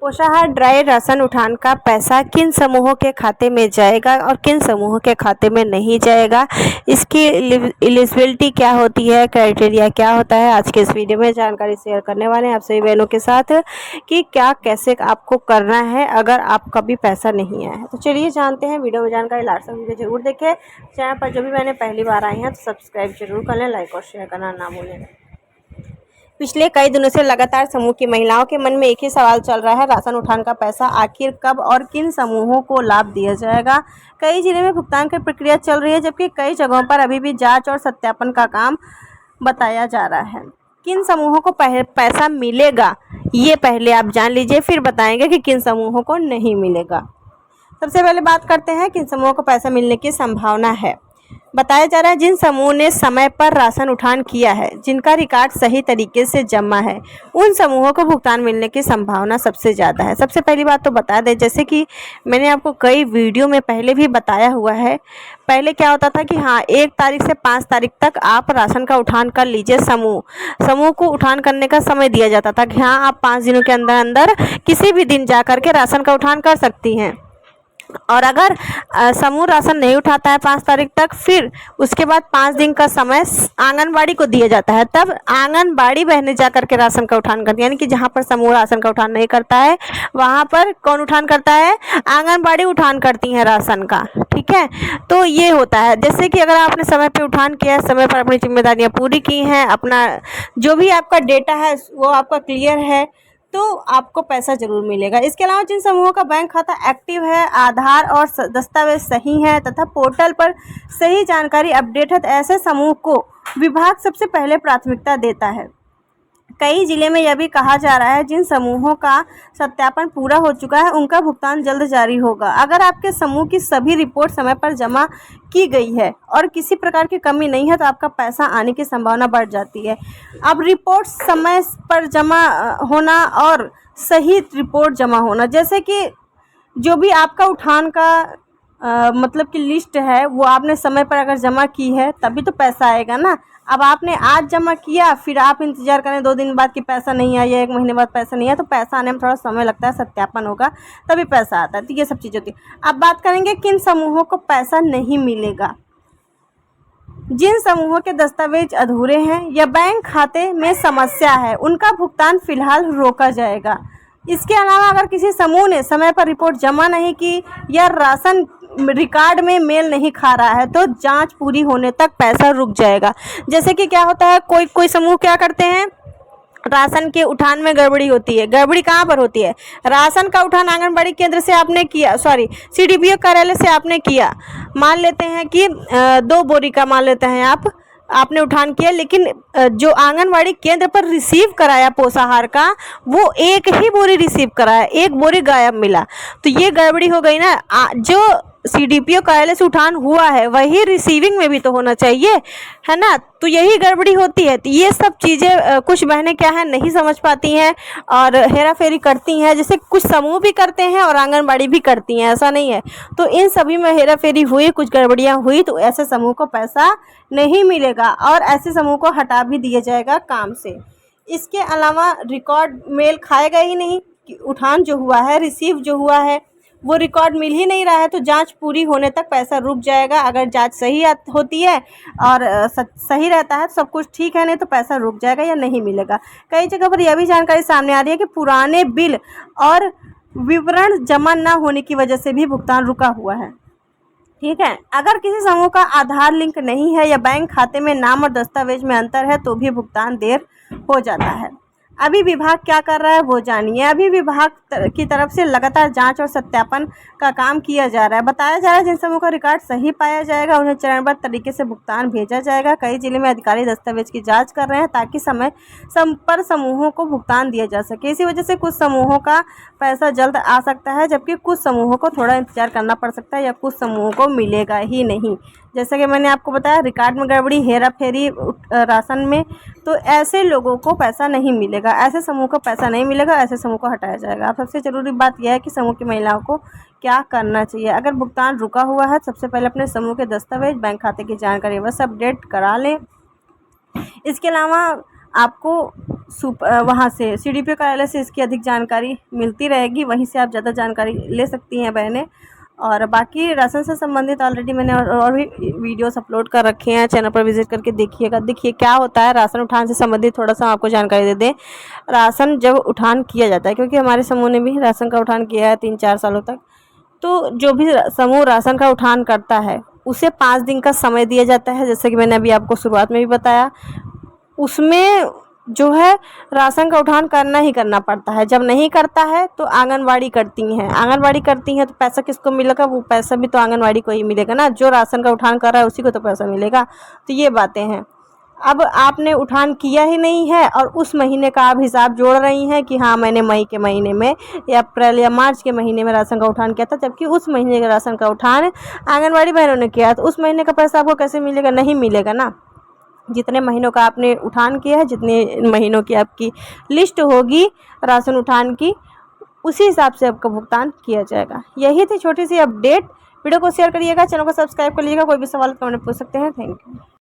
पोषाहार dry ration उठान का पैसा किन समूहों के खाते में जाएगा और किन समूहों के खाते में नहीं जाएगा, इसकी एलिजिबिलिटी क्या होती है, क्राइटेरिया क्या होता है, आज के इस वीडियो में जानकारी शेयर करने वाले हैं आप सभी बहनों के साथ कि क्या कैसे आपको करना है अगर आपका भी पैसा नहीं आया है। तो चलिए जानते हैं, वीडियो में जानकारी लास्ट तक वीडियो जरूर देखें। चैनल पर जो भी मैंने पहली बार आई हैं तो सब्सक्राइब जरूर कर लें, लाइक और शेयर करना ना भूलें। पिछले कई दिनों से लगातार समूह की महिलाओं के मन में एक ही सवाल चल रहा है, राशन उठान का पैसा आखिर कब और किन समूहों को लाभ दिया जाएगा। कई जिले में भुगतान की प्रक्रिया चल रही है, जबकि कई जगहों पर अभी भी जांच और सत्यापन का काम बताया जा रहा है। किन समूहों को पैसा मिलेगा ये पहले आप जान लीजिए, फिर बताएंगे कि किन समूहों को नहीं मिलेगा। सबसे पहले बात करते हैं किन समूहों को पैसा मिलने की संभावना है। बताया जा रहा है जिन समूह ने समय पर राशन उठान किया है, जिनका रिकॉर्ड सही तरीके से जमा है, उन समूहों को भुगतान मिलने की संभावना सबसे ज़्यादा है। सबसे पहली बात तो बता दें, जैसे कि मैंने आपको कई वीडियो में पहले भी बताया हुआ है, पहले क्या होता था कि हाँ 1 तारीख से 5 तारीख तक आप राशन का उठान कर लीजिए। समूह को उठान करने का समय दिया जाता था कि हाँ आप 5 दिनों के अंदर अंदर किसी भी दिन जा करके राशन का उठान कर सकती हैं। और अगर समूह राशन नहीं उठाता है 5 तारीख तक, फिर उसके बाद 5 दिन का समय आंगनबाड़ी को दिया जाता है। तब आंगनबाड़ी बहनें जा करके राशन का उठान करती हैं, यानी कि जहाँ पर समूह राशन का उठान नहीं करता है वहाँ पर कौन उठान करता है, आंगनबाड़ी उठान करती हैं राशन का। ठीक है, तो ये होता है। जैसे कि अगर आपने समय पे उठान किया है, समय पर अपनी जिम्मेदारियाँ पूरी की हैं, अपना जो भी आपका डेटा है वो आपका क्लियर है, तो आपको पैसा जरूर मिलेगा। इसके अलावा जिन समूहों का बैंक खाता एक्टिव है, आधार और दस्तावेज सही हैं तथा पोर्टल पर सही जानकारी अपडेट है, तो ऐसे समूह को विभाग सबसे पहले प्राथमिकता देता है। कई जिले में यह भी कहा जा रहा है जिन समूहों का सत्यापन पूरा हो चुका है उनका भुगतान जल्द जारी होगा। अगर आपके समूह की सभी रिपोर्ट समय पर जमा की गई है और किसी प्रकार की कमी नहीं है तो आपका पैसा आने की संभावना बढ़ जाती है। अब रिपोर्ट समय पर जमा होना और सही रिपोर्ट जमा होना, जैसे कि जो भी आपका उठान का मतलब कि लिस्ट है वो आपने समय पर अगर जमा की है तभी तो पैसा आएगा ना। अब आपने आज जमा किया, फिर आप इंतज़ार करें 2 दिन बाद कि पैसा नहीं आया, 1 महीने बाद पैसा नहीं आया, तो पैसा आने में थोड़ा समय लगता है, सत्यापन होगा तभी पैसा आता है। तो ये सब चीज़ होती है। अब बात करेंगे किन समूहों को पैसा नहीं मिलेगा। जिन समूहों के दस्तावेज अधूरे हैं या बैंक खाते में समस्या है उनका भुगतान फिलहाल रोका जाएगा। इसके अलावा अगर किसी समूह ने समय पर रिपोर्ट जमा नहीं की या राशन रिकॉर्ड में मेल नहीं खा रहा है तो जांच पूरी होने तक पैसा रुक जाएगा। जैसे कि क्या होता है, कोई समूह क्या करते हैं, राशन के उठान में गड़बड़ी होती है। गड़बड़ी कहाँ पर होती है, राशन का उठान आंगनबाड़ी केंद्र से आपने किया, सीडीपीओ कार्यालय से आपने किया, मान लेते हैं कि 2 बोरी का मान लेते हैं आपने उठान किया, लेकिन जो आंगनबाड़ी केंद्र पर रिसीव कराया पोषाहार का वो 1 ही बोरी रिसीव कराया, 1 बोरी गायब मिला, तो ये गड़बड़ी हो गई ना। जो सीडीपीओ कार्यालय से उठान हुआ है वही रिसीविंग में भी तो होना चाहिए, है ना, तो यही गड़बड़ी होती है। तो ये सब चीज़ें कुछ बहनें क्या है नहीं समझ पाती हैं और हेरा फेरी करती हैं। जैसे कुछ समूह भी करते हैं और आंगनबाड़ी भी करती हैं, ऐसा नहीं है। तो इन सभी में हेरा फेरी हुई, कुछ गड़बड़ियाँ हुई, तो ऐसे समूह को पैसा नहीं मिलेगा और ऐसे समूह को हटा भी दिया जाएगा काम से। इसके अलावा रिकॉर्ड मेल खाएगा ही नहीं, उठान जो हुआ है, रिसीव जो हुआ है वो रिकॉर्ड मिल ही नहीं रहा है, तो जांच पूरी होने तक पैसा रुक जाएगा। अगर जांच सही होती है और सही रहता है तो सब कुछ ठीक है, नहीं तो पैसा रुक जाएगा या नहीं मिलेगा। कई जगह पर यह भी जानकारी सामने आ रही है कि पुराने बिल और विवरण जमा न होने की वजह से भी भुगतान रुका हुआ है। ठीक है, अगर किसी समूह का आधार लिंक नहीं है या बैंक खाते में नाम और दस्तावेज में अंतर है तो भी भुगतान देर हो जाता है। अभी विभाग क्या कर रहा है वो जानिए। अभी विभाग की तरफ से लगातार जांच और सत्यापन का काम किया जा रहा है। बताया जा रहा है जिन समूह का रिकॉर्ड सही पाया जाएगा उन्हें चरणबद्ध तरीके से भुगतान भेजा जाएगा। कई जिले में अधिकारी दस्तावेज की जांच कर रहे हैं ताकि समय पर समूहों को भुगतान दिया जा सके। इसी वजह से कुछ समूहों का पैसा जल्द आ सकता है, जबकि कुछ समूहों को थोड़ा इंतजार करना पड़ सकता है या कुछ समूहों को मिलेगा ही नहीं। जैसा कि मैंने आपको बताया, रिकॉर्ड में गड़बड़ी, हेरा फेरी राशन में, तो ऐसे लोगों को पैसा नहीं मिलेगा, ऐसे समूह को पैसा नहीं मिलेगा, ऐसे समूह को हटाया जाएगा। अब सबसे ज़रूरी बात यह है कि समूह की महिलाओं को क्या करना चाहिए। अगर भुगतान रुका हुआ है, सबसे पहले अपने समूह के दस्तावेज, बैंक खाते की जानकारी बस अपडेट करा लें। इसके अलावा आपको वहाँ से CDPO कार्यालय से इसकी अधिक जानकारी मिलती रहेगी, वहीं से आप ज़्यादा जानकारी ले सकती हैं बहनें। और बाकी राशन से संबंधित ऑलरेडी मैंने और भी वीडियोस अपलोड कर रखे हैं, चैनल पर विजिट करके देखिएगा। देखिए क्या होता है राशन उठान से संबंधित, थोड़ा सा आपको जानकारी दे दें। राशन जब उठान किया जाता है, क्योंकि हमारे समूह ने भी राशन का उठान किया है 3-4 सालों तक, तो जो भी समूह राशन का उठान करता है उसे 5 दिन का समय दिया जाता है, जैसे कि मैंने अभी आपको शुरुआत में भी बताया। उसमें जो है राशन का उठान करना ही करना पड़ता है। जब नहीं करता है तो आंगनवाड़ी करती हैं तो पैसा किसको मिलेगा? वो पैसा भी तो आंगनवाड़ी को ही मिलेगा ना, जो राशन का उठान कर रहा है उसी को तो पैसा मिलेगा। तो ये बातें हैं। अब आपने उठान किया ही नहीं है और उस महीने का आप हिसाब जोड़ रही हैं कि हाँ मैंने मई के महीने में या अप्रैल या मार्च के महीने में राशन का उठान किया था, जबकि उस महीने का राशन का उठान आंगनवाड़ी बहनों ने किया, तो उस महीने का पैसा आपको कैसे मिलेगा? नहीं मिलेगा ना। जितने महीनों का आपने उठान किया है, जितने महीनों की आपकी लिस्ट होगी राशन उठान की, उसी हिसाब से आपका भुगतान किया जाएगा। यही थी छोटी सी अपडेट। वीडियो को शेयर करिएगा, चैनल को सब्सक्राइब कर लीजिएगा। कोई भी सवाल कमेंट में पूछ सकते हैं। Thank you.